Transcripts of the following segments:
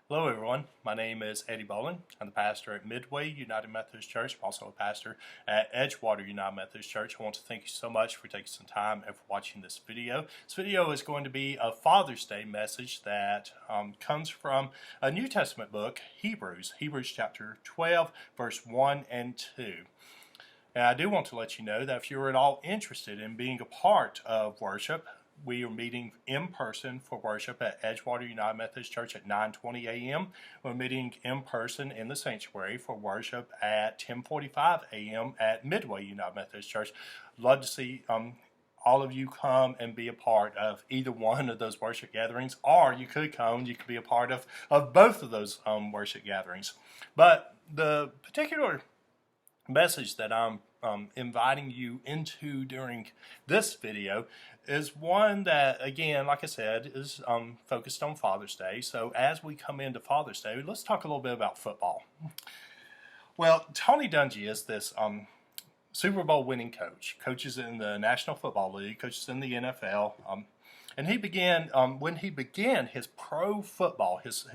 Hello everyone, my name is Eddie Bolen. I'm the pastor at Midway United Methodist Church. I'm also a pastor at Edgewater United Methodist Church. I want to thank you so much for taking some time and for watching this video. This video is going to be a Father's Day message that comes from a New Testament book, Hebrews chapter 12, verse 1 and 2. And I do want to let you know that if you're at all interested in being a part of worship, we are meeting in person for worship at Edgewater United Methodist Church at 9:20 a.m. We're meeting in person in the sanctuary for worship at 10:45 a.m. at Midway United Methodist Church. Love to see all of you come and be a part of either one of those worship gatherings, or you could come, you could be a part of both of those worship gatherings. But the particular message that I'm inviting you into during this video is one that, again, like I said, is focused on Father's Day. So as we come into Father's Day, let's talk a little bit about football. Well, Tony Dungy is this Super Bowl winning coach, coaches in the National Football League, coaches in the NFL, and he began, when he began his pro football, his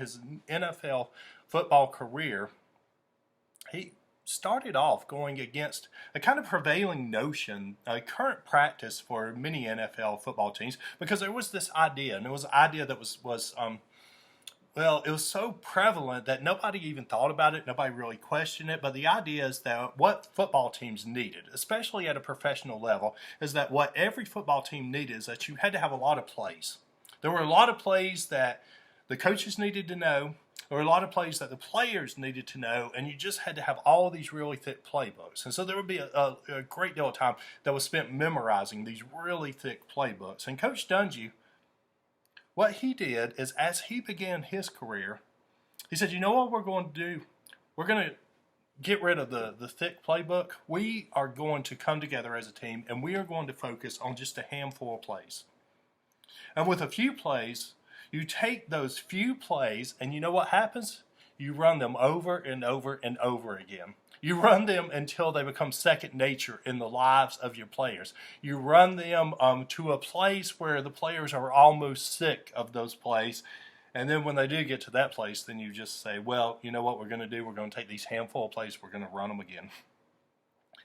NFL football career, he started off going against a kind of prevailing notion, a current practice for many NFL football teams, because there was this idea, and it was an idea that was it was so prevalent that nobody even thought about it, nobody really questioned it, but the idea is that what football teams needed, especially at a professional level, is that what every football team needed is that you had to have a lot of plays. There were a lot of plays that the coaches needed to know. There were a lot of plays that the players needed to know, and you just had to have all of these really thick playbooks. And so there would be a great deal of time that was spent memorizing these really thick playbooks. And Coach Dungy, what he did is, as he began his career, he said, you know what we're going to do? We're going to get rid of the thick playbook. We are going to come together as a team, and we are going to focus on just a handful of plays. And with a few plays, you take those few plays, and you know what happens? You run them over and over and over again. You run them until they become second nature in the lives of your players. You run them to a place where the players are almost sick of those plays. And then when they do get to that place, then you just say, well, you know what we're going to do? We're going to take these handful of plays, we're going to run them again.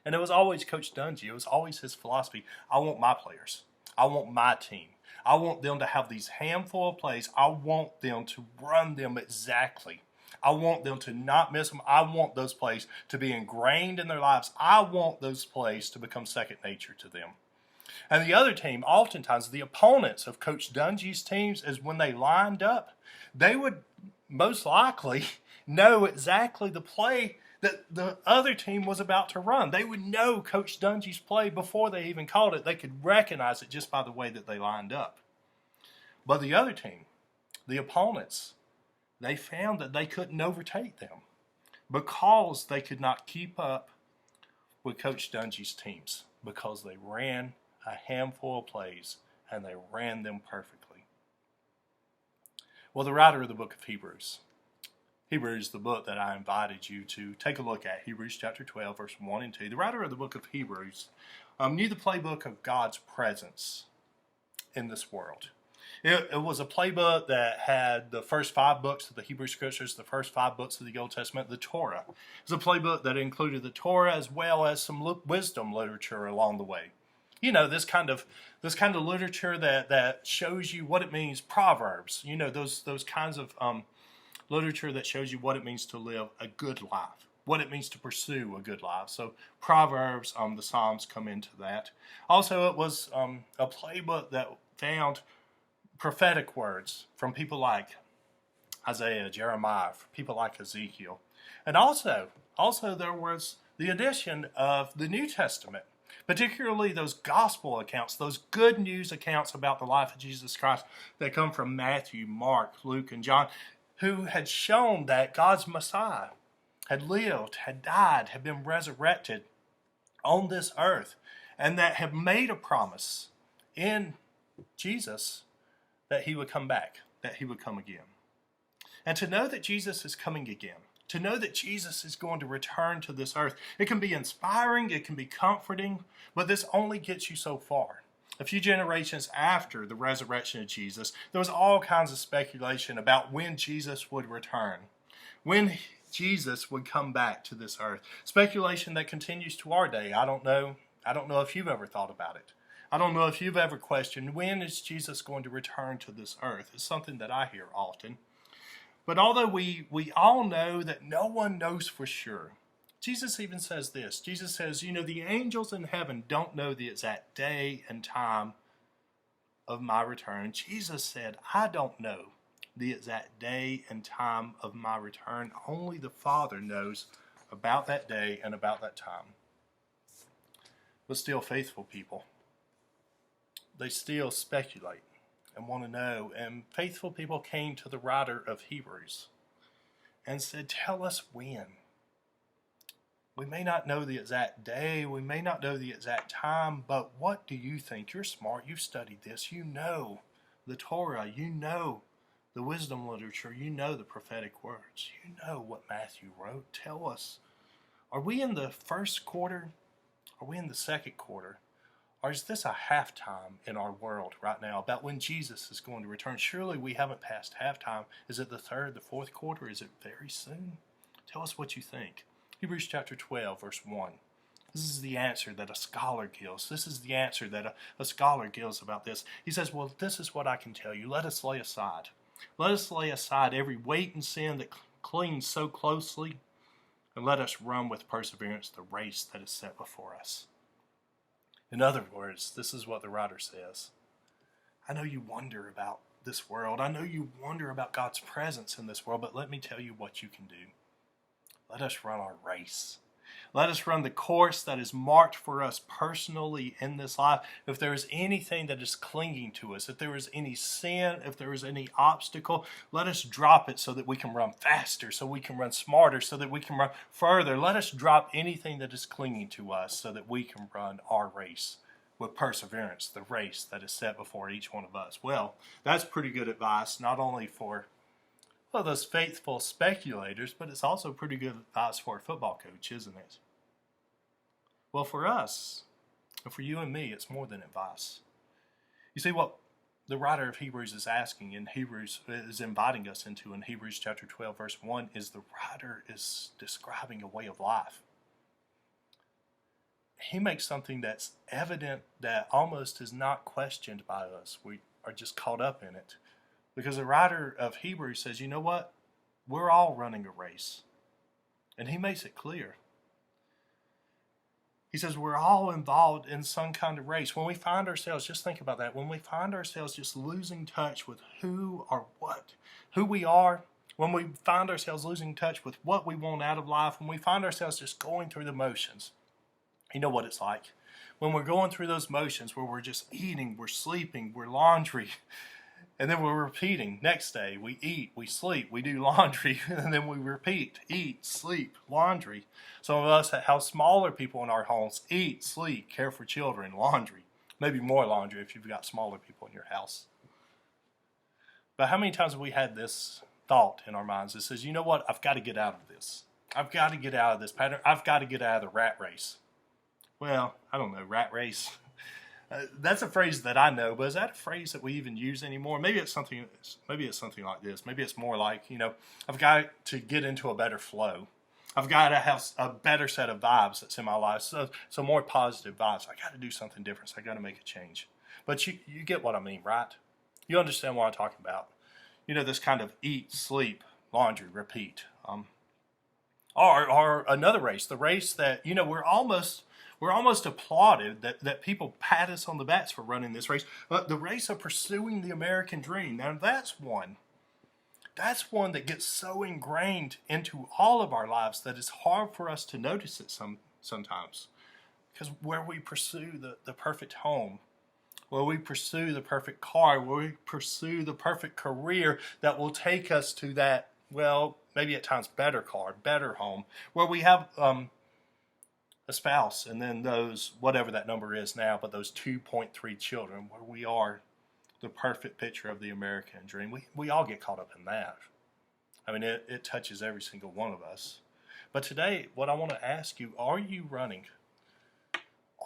And it was always Coach Dungy. It was always his philosophy. I want my players. I want my team. I want them to have these handful of plays. I want them to run them exactly. I want them to not miss them. I want those plays to be ingrained in their lives. I want those plays to become second nature to them. And the other team, oftentimes, the opponents of Coach Dungy's teams, is when they lined up, they would most likely know exactly the play that the other team was about to run. They would know Coach Dungy's play before they even called it. They could recognize it just by the way that they lined up. But the other team, the opponents, they found that they couldn't overtake them because they could not keep up with Coach Dungy's teams, because they ran a handful of plays and they ran them perfectly. Well, the writer of the book of Hebrews, the book that I invited you to take a look at, Hebrews chapter 12, verse 1 and 2. The writer of the book of Hebrews knew the playbook of God's presence in this world. It was a playbook that had the first 5 books of the Hebrew Scriptures, the first 5 books of the Old Testament, the Torah. It was a playbook that included the Torah as well as some wisdom literature along the way. You know, this kind of literature that shows you what it means, Proverbs. You know, those kinds of literature that shows you what it means to live a good life, what it means to pursue a good life. So Proverbs, the Psalms come into that. Also, it was a playbook that found prophetic words from people like Isaiah, Jeremiah, people like Ezekiel. And also there was the addition of the New Testament, particularly those gospel accounts, those good news accounts about the life of Jesus Christ that come from Matthew, Mark, Luke, and John, who had shown that God's Messiah had lived, had died, had been resurrected on this earth, and that had made a promise in Jesus that he would come back, that he would come again. And to know that Jesus is coming again, to know that Jesus is going to return to this earth, it can be inspiring, it can be comforting, but this only gets you so far. A few generations after the resurrection of Jesus, there was all kinds of speculation about when Jesus would return, when Jesus would come back to this earth. Speculation that continues to our day. I don't know if you've ever thought about it. I don't know if you've ever questioned, when is Jesus going to return to this earth? It's something that I hear often. But although we all know that no one knows for sure, Jesus even says this. Jesus says, the angels in heaven don't know the exact day and time of my return. Jesus said, I don't know the exact day and time of my return. Only the Father knows about that day and about that time. But still, faithful people, they still speculate and want to know. And faithful people came to the writer of Hebrews and said, tell us when. We may not know the exact day, we may not know the exact time, but what do you think? You're smart, you've studied this, you know the Torah, you know the wisdom literature, you know the prophetic words, you know what Matthew wrote. Tell us, are we in the first quarter? Are we in the second quarter? Or is this a halftime in our world right now about when Jesus is going to return? Surely we haven't passed halftime. Is it the third, the fourth quarter? Is it very soon? Tell us what you think. Hebrews chapter 12, verse 1. This is the answer that a scholar gives. This is the answer that a scholar gives about this. He says, well, this is what I can tell you. Let us lay aside. Let us lay aside every weight and sin that clings so closely, and let us run with perseverance the race that is set before us. In other words, this is what the writer says. I know you wonder about this world. I know you wonder about God's presence in this world, but let me tell you what you can do. Let us run our race. Let us run the course that is marked for us personally in this life. If there is anything that is clinging to us, if there is any sin, if there is any obstacle, let us drop it so that we can run faster, so we can run smarter, so that we can run further. Let us drop anything that is clinging to us so that we can run our race with perseverance, the race that is set before each one of us. Well, that's pretty good advice, not only for those faithful speculators, but it's also pretty good advice for a football coach, isn't it? Well, for us, and for you and me, it's more than advice. You see, what the writer of Hebrews is asking in Hebrews, is inviting us into in Hebrews chapter 12, verse 1, is the writer is describing a way of life. He makes something that's evident that almost is not questioned by us. We are just caught up in it. Because the writer of Hebrews says, you know what? We're all running a race. And he makes it clear. He says we're all involved in some kind of race. When we find ourselves, just think about that, when we find ourselves just losing touch with who we are, when we find ourselves losing touch with what we want out of life, when we find ourselves just going through the motions, you know what it's like. When we're going through those motions where we're just eating, we're sleeping, we're laundry, and then we're repeating. Next day, we eat, we sleep, we do laundry, and then we repeat. Eat, sleep, laundry. Some of us have smaller people in our homes. Eat, sleep, care for children, laundry. Maybe more laundry if you've got smaller people in your house. But how many times have we had this thought in our minds that says, you know what, I've got to get out of this. I've got to get out of this pattern. I've got to get out of the rat race. Well, I don't know, rat race. That's a phrase that I know, but is that a phrase that we even use anymore? Maybe it's something like this. Maybe it's more like, I've got to get into a better flow. I've got to have a better set of vibes that's in my life. So more positive vibes. I got to do something different. So I got to make a change. But you get what I mean, right? You understand what I'm talking about. This kind of eat, sleep, laundry, repeat. Or another race, the race that, we're almost applauded that people pat us on the backs for running this race. But the race of pursuing the American dream. Now that's one that gets so ingrained into all of our lives that it's hard for us to notice it sometimes. Because where we pursue the perfect home, where we pursue the perfect car, where we pursue the perfect career that will take us to that, well, maybe at times better car, better home, where we have a spouse, and then those, whatever that number is now, but those 2.3 children, where we are the perfect picture of the American dream. We all get caught up in that. I mean, it touches every single one of us. But today, what I want to ask you, are you running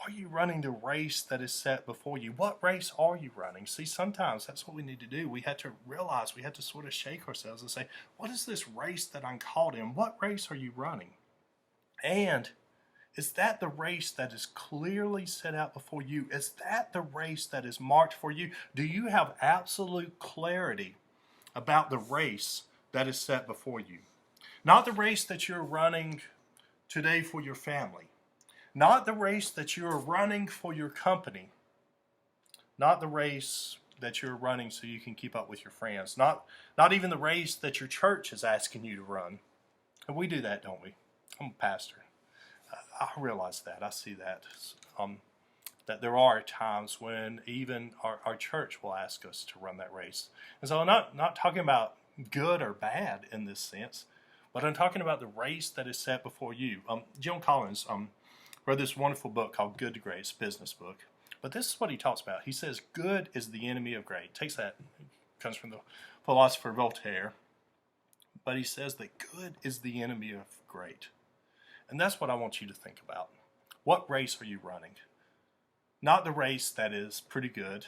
Are you running the race that is set before you? What race are you running? See, sometimes that's what we need to do. We have to realize, we have to sort of shake ourselves and say, what is this race that I'm called in? What race are you running? And is that the race that is clearly set out before you? Is that the race that is marked for you? Do you have absolute clarity about the race that is set before you? Not the race that you're running today for your family. Not the race that you're running for your company. Not the race that you're running so you can keep up with your friends. Not even the race that your church is asking you to run. And we do that, don't we? I'm a pastor. I realize that. I see that. That there are times when even our church will ask us to run that race. And so I'm not talking about good or bad in this sense, but I'm talking about the race that is set before you. John Collins wrote this wonderful book called Good to Great. It's a business book. But this is what he talks about. He says, good is the enemy of great. Takes that, comes from the philosopher Voltaire. But he says that good is the enemy of great. And that's what I want you to think about. What race are you running? Not the race that is pretty good.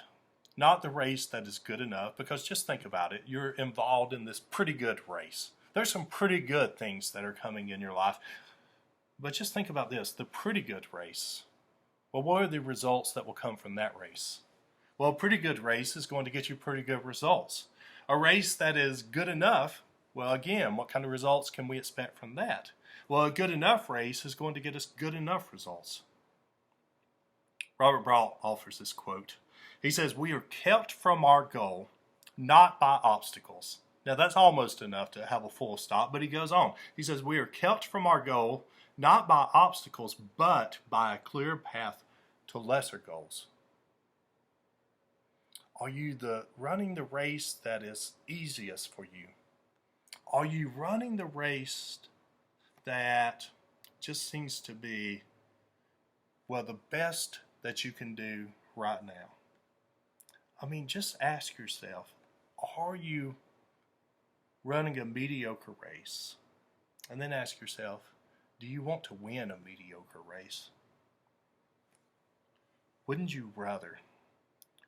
Not the race that is good enough. Because just think about it. You're involved in this pretty good race. There's some pretty good things that are coming in your life. But just think about this, the pretty good race. Well, what are the results that will come from that race? Well, a pretty good race is going to get you pretty good results. A race that is good enough, well, again, what kind of results can we expect from that? Well, a good enough race is going to get us good enough results. Robert Brault offers this quote. He says, we are kept from our goal, not by obstacles. Now, that's almost enough to have a full stop, but he goes on. He says, we are kept from our goal, not by obstacles, but by a clear path to lesser goals. Are you running the race that is easiest for you? Are you running the race that just seems to be, well, the best that you can do right now? I mean, just ask yourself, are you running a mediocre race? And then ask yourself, do you want to win a mediocre race? Wouldn't you rather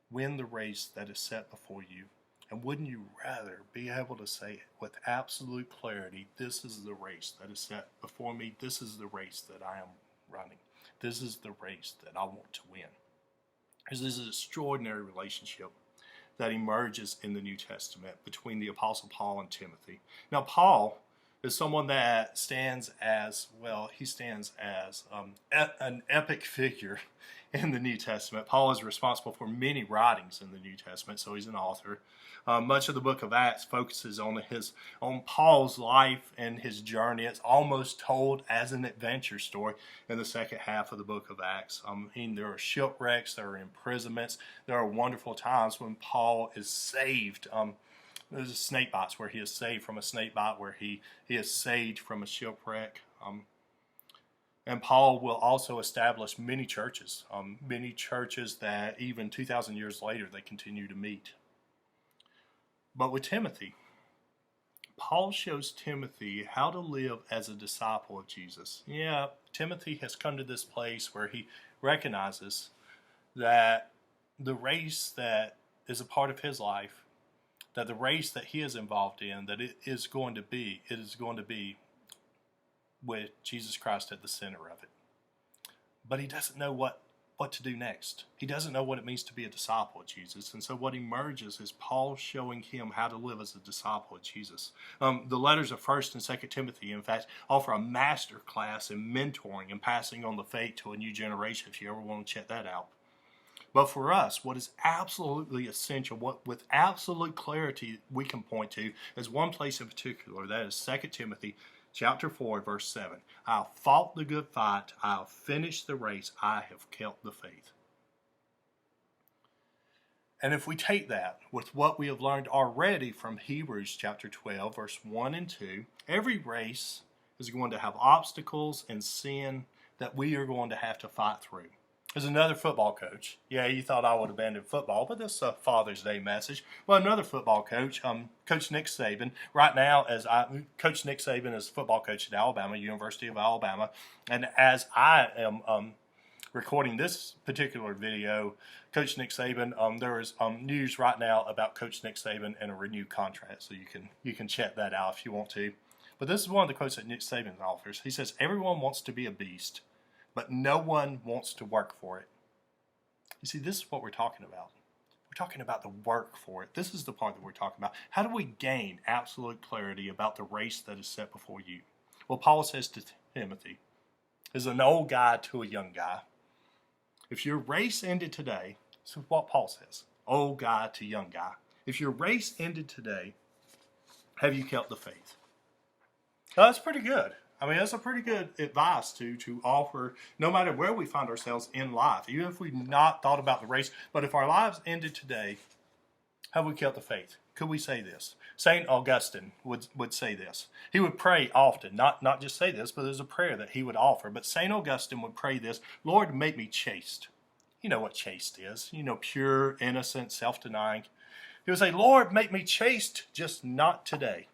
win the race that is set before you? And wouldn't you rather be able to say with absolute clarity, this is the race that is set before me, this is the race that I am running, this is the race that I want to win? There's this extraordinary relationship that emerges in the New Testament between the Apostle Paul and Timothy. Now, Paul is someone that stands as, well, he stands as an epic figure in the New Testament. Paul is responsible for many writings in the New Testament, so he's an author. Much of the book of Acts focuses on Paul's life and his journey. It's almost told as an adventure story in the second half of the book of Acts. There are shipwrecks, there are imprisonments, there are wonderful times when Paul is saved. There's a snake bites where he is saved from a snake bite, where he is saved from a shipwreck. And Paul will also establish many churches that even 2,000 years later they continue to meet. But with Timothy, Paul shows Timothy how to live as a disciple of Jesus. Yeah, Timothy has come to this place where he recognizes that the race that is a part of his life, that the race that he is involved in, that it is going to be with Jesus Christ at the center of it. But he doesn't know what to do next. He doesn't know what it means to be a disciple of Jesus. And so what emerges is Paul showing him how to live as a disciple of Jesus. The letters of 1st and 2nd Timothy, in fact, offer a master class in mentoring and passing on the faith to a new generation, if you ever want to check that out. But for us, what is absolutely essential, what with absolute clarity we can point to, is one place in particular. That is 2 Timothy chapter 4, verse 7. I have fought the good fight. I have finished the race. I have kept the faith. And if we take that with what we have learned already from Hebrews chapter 12, verse 1 and 2, every race is going to have obstacles and sin that we are going to have to fight through. There's another football coach. Yeah, you thought I would abandon football, but this is a Father's Day message. Well, another football coach, Coach Nick Saban. Right now, Coach Nick Saban is football coach at Alabama, University of Alabama, and as I am recording this particular video, Coach Nick Saban, there is news right now about Coach Nick Saban and a renewed contract, so you can check that out if you want to. But this is one of the quotes that Nick Saban offers. He says, "Everyone wants to be a beast, but no one wants to work for it." You see, this is what we're talking about. We're talking about the work for it. This is the part that we're talking about. How do we gain absolute clarity about the race that is set before you? Well, Paul says to Timothy, as an old guy to a young guy, if your race ended today, this is what Paul says, old guy to young guy. If your race ended today, have you kept the faith? Now, that's pretty good. I mean, that's a pretty good advice to offer no matter where we find ourselves in life, even if we've not thought about the race. But if our lives ended today, have we kept the faith? Could we say this? St. Augustine would say this. He would pray often, not just say this, but there's a prayer that he would offer. But St. Augustine would pray this: Lord, make me chaste. You know what chaste is. You know, pure, innocent, self-denying. He would say, Lord, make me chaste, just not today.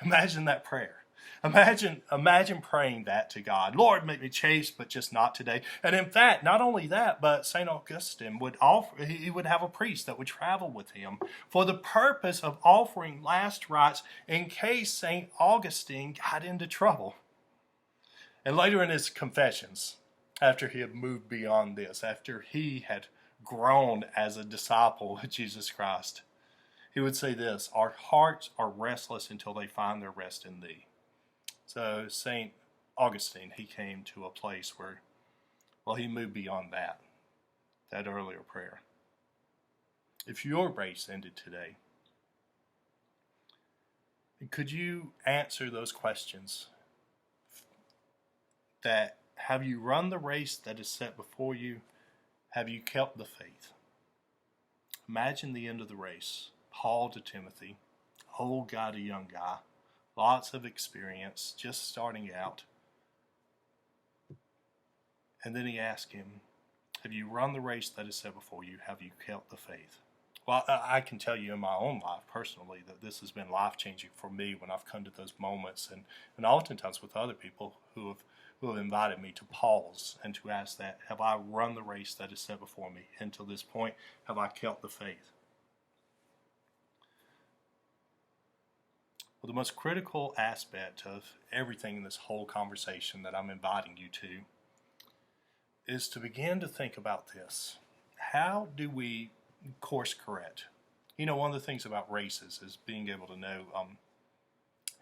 Imagine that prayer. Imagine praying that to God. Lord, make me chaste, but just not today. And in fact, not only that, but St. Augustine would offer, he would have a priest that would travel with him for the purpose of offering last rites in case St. Augustine got into trouble. And later in his confessions, after he had moved beyond this, after he had grown as a disciple of Jesus Christ, he would say this: our hearts are restless until they find their rest in thee. So St. Augustine, he came to a place where, well, he moved beyond that earlier prayer. If your race ended today, could you answer those questions? That have you run the race that is set before you? Have you kept the faith? Imagine the end of the race. Paul to Timothy, old guy to young guy. Lots of experience, just starting out. And then he asked him, have you run the race that is set before you? Have you kept the faith? Well, I can tell you in my own life personally that this has been life-changing for me when I've come to those moments, and oftentimes with other people who have invited me to pause and to ask that, have I run the race that is set before me? And to this point, have I kept the faith? Well, the most critical aspect of everything in this whole conversation that I'm inviting you to is to begin to think about this. How do we course correct? You know, one of the things about races is being able to know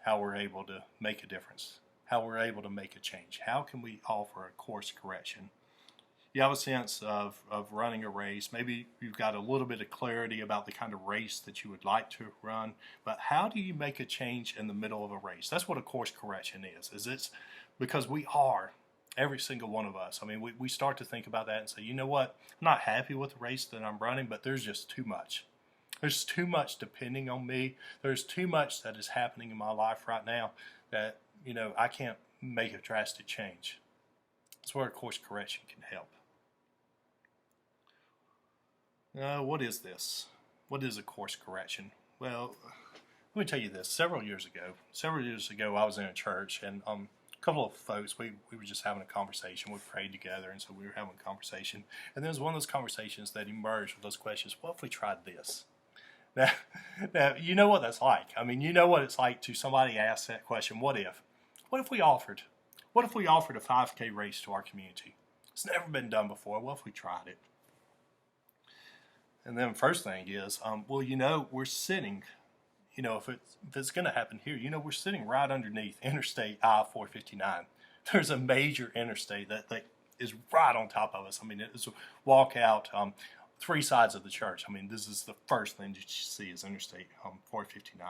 how we're able to make a difference, how we're able to make a change. How can we offer a course correction? You have a sense of running a race. Maybe you've got a little bit of clarity about the kind of race that you would like to run, but how do you make a change in the middle of a race? That's what a course correction is it's because we are, every single one of us. I mean, we start to think about that and say, you know what, I'm not happy with the race that I'm running, but there's just too much. There's too much depending on me. There's too much that is happening in my life right now that, you know, I can't make a drastic change. That's where a course correction can help. What is this? What is a course correction? Well, let me tell you this. Several years ago, I was in a church, and a couple of folks, we were just having a conversation. We prayed together, and so we were having a conversation. And there was one of those conversations that emerged with those questions. What if we tried this? Now, you know what that's like. I mean, you know what it's like to somebody ask that question, what if? What if we offered? What if we offered a 5K race to our community? It's never been done before. What if we tried it? And then first thing is, well, you know, we're sitting, you know, if it's going to happen here, you know, we're sitting right underneath Interstate I-459. There's a major interstate that is right on top of us. I mean, it's a walk out 3 sides of the church. I mean, this is the first thing that you see is Interstate 459.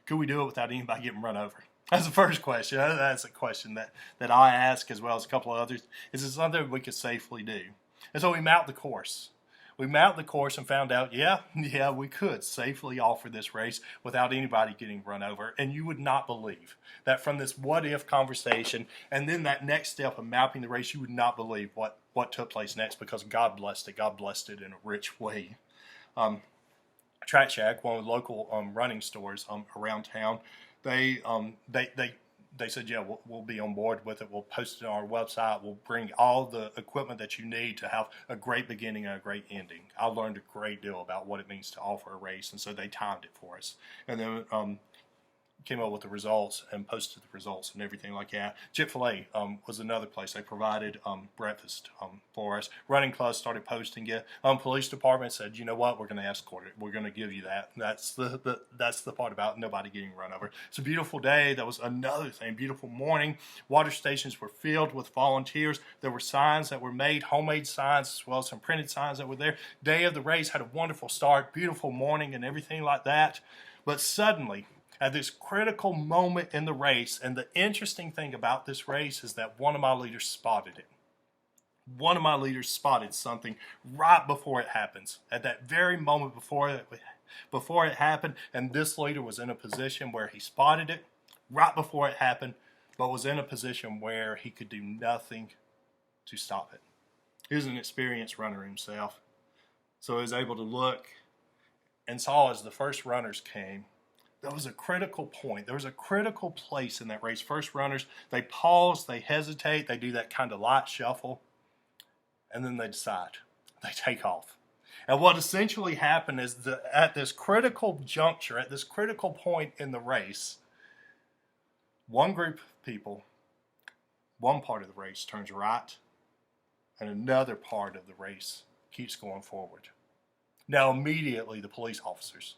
Could we do it without anybody getting run over? That's the first question. That's a question that I ask, as well as a couple of others. Is it something we could safely do? And so we mount the course. We mounted the course and found out, yeah, we could safely offer this race without anybody getting run over. And you would not believe that from this what-if conversation and then that next step of mapping the race, you would not believe what took place next, because God blessed it. God blessed it in a rich way. Track Shack, one of the local running stores around town, they they said, yeah, we'll be on board with it. We'll post it on our website. We'll bring all the equipment that you need to have a great beginning and a great ending. I learned a great deal about what it means to offer a race, and so they timed it for us. And then came up with the results and posted the results and everything like that. Chick-fil-A was another place. They provided breakfast for us. Running clubs started posting it. Police department said, you know what, we're going to escort it. We're going to give you that. That's the part about nobody getting run over. It's a beautiful day. That was another thing. Beautiful morning. Water stations were filled with volunteers. There were signs that were made, homemade signs, as well as some printed signs that were there. Day of the race had a wonderful start, beautiful morning and everything like that. But suddenly, at this critical moment in the race, and the interesting thing about this race is that one of my leaders spotted it. One of my leaders spotted something right before it happens. At that very moment before it happened, and this leader was in a position where he spotted it right before it happened, but was in a position where he could do nothing to stop it. He was an experienced runner himself, so he was able to look and saw as the first runners came, there was a critical point. There was a critical place in that race. First runners, they pause, they hesitate, they do that kind of light shuffle, and then they decide. They take off. And what essentially happened is that at this critical juncture, at this critical point in the race, one group of people, one part of the race turns right, and another part of the race keeps going forward. Now immediately the police officers,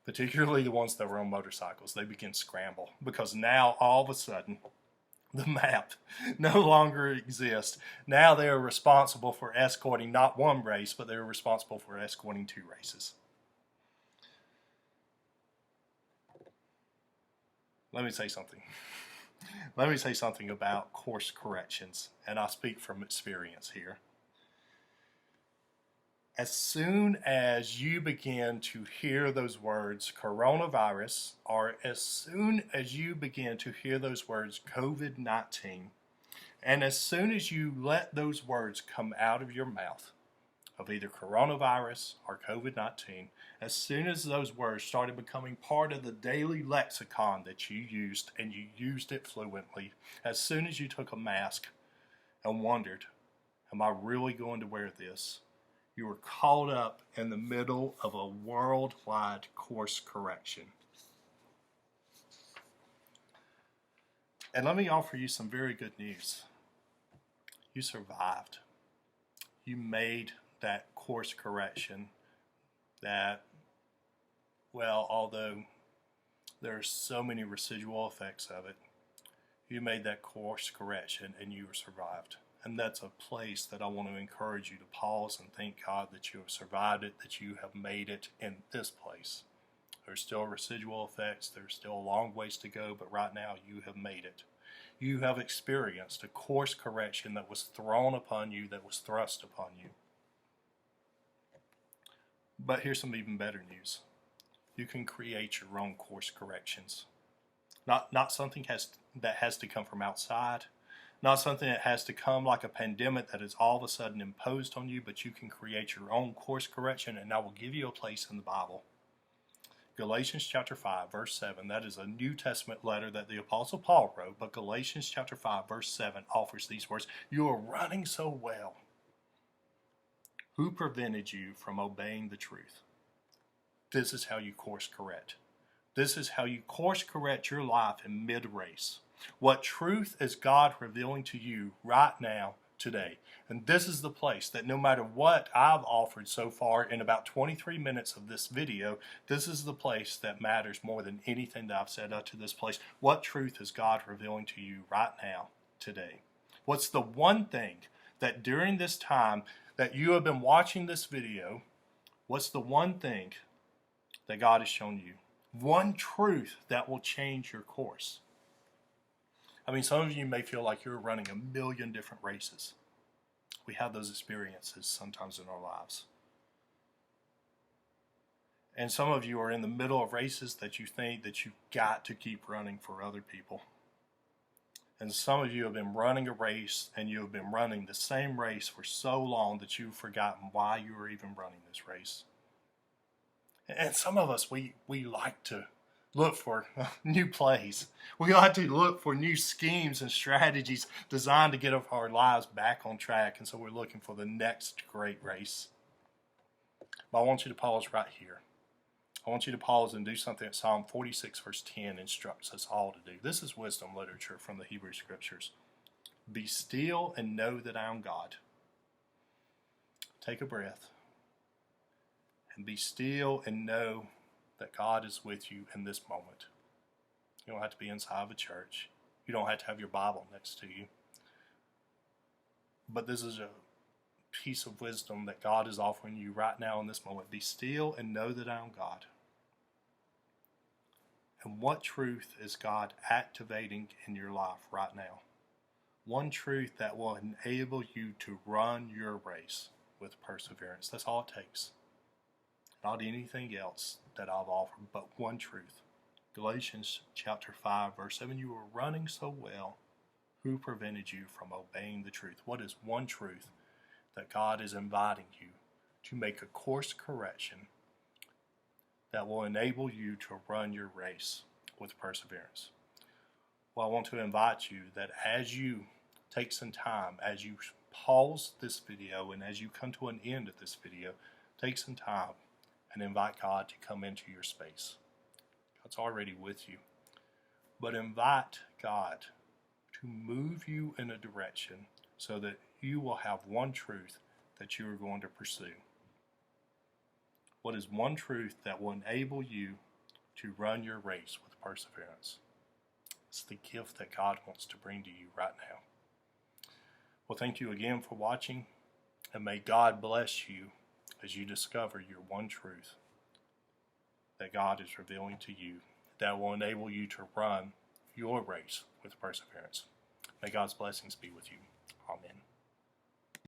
particularly the ones that were on motorcycles, they begin to scramble because now all of a sudden the map no longer exists. Now they are responsible for escorting not one race, but they're responsible for escorting two races. Let me say something. Let me say something about course corrections, and I speak from experience here. As soon as you begin to hear those words coronavirus, or as soon as you begin to hear those words COVID-19, and as soon as you let those words come out of your mouth of either coronavirus or COVID-19, as soon as those words started becoming part of the daily lexicon that you used, and you used it fluently, as soon as you took a mask and wondered, am I really going to wear this? You were caught up in the middle of a worldwide course correction. And let me offer you some very good news. You survived. You made that course correction that, well, although there are so many residual effects of it, you made that course correction and you survived. And that's a place that I want to encourage you to pause and thank God that you have survived it, that you have made it in this place. There's still residual effects. There's still a long ways to go, but right now you have made it. You have experienced a course correction that was thrown upon you, that was thrust upon you. But here's some even better news. You can create your own course corrections. Not something that has to come from outside. Not something that has to come like a pandemic that is all of a sudden imposed on you, but you can create your own course correction, and I will give you a place in the Bible. Galatians chapter 5, verse 7, that is a New Testament letter that the Apostle Paul wrote, but Galatians chapter 5, verse 7 offers these words, "You are running so well. Who prevented you from obeying the truth?" This is how you course correct. This is how you course correct your life in mid-race. What truth is God revealing to you right now, today? And this is the place that no matter what I've offered so far in about 23 minutes of this video, this is the place that matters more than anything that I've said up to this place. What truth is God revealing to you right now, today? What's the one thing that during this time that you have been watching this video, what's the one thing that God has shown you? One truth that will change your course. I mean, some of you may feel like you're running a million different races. We have those experiences sometimes in our lives. And some of you are in the middle of races that you think that you've got to keep running for other people. And some of you have been running a race, and you have been running the same race for so long that you've forgotten why you were even running this race. And some of us, we like to look for new plays. We got to look for new schemes and strategies designed to get our lives back on track. And so we're looking for the next great race. But I want you to pause right here. I want you to pause and do something that Psalm 46 verse 10 instructs us all to do. This is wisdom literature from the Hebrew Scriptures. Be still and know that I am God. Take a breath and be still and know that God is with you in this moment. You don't have to be inside of a church. You don't have to have your Bible next to you. But this is a piece of wisdom that God is offering you right now in this moment. Be still and know that I am God. And what truth is God activating in your life right now? One truth that will enable you to run your race with perseverance. That's all it takes. Not anything else that I've offered, but one truth. Galatians chapter 5, verse 7, you were running so well. Who prevented you from obeying the truth? What is one truth that God is inviting you to make a course correction that will enable you to run your race with perseverance? Well, I want to invite you that as you take some time, as you pause this video and as you come to an end of this video, take some time and invite God to come into your space. God's already with you. But invite God to move you in a direction so that you will have one truth that you are going to pursue. What is one truth that will enable you to run your race with perseverance? It's the gift that God wants to bring to you right now. Well, thank you again for watching, and may God bless you as you discover your one truth that God is revealing to you that will enable you to run your race with perseverance. May God's blessings be with you. Amen.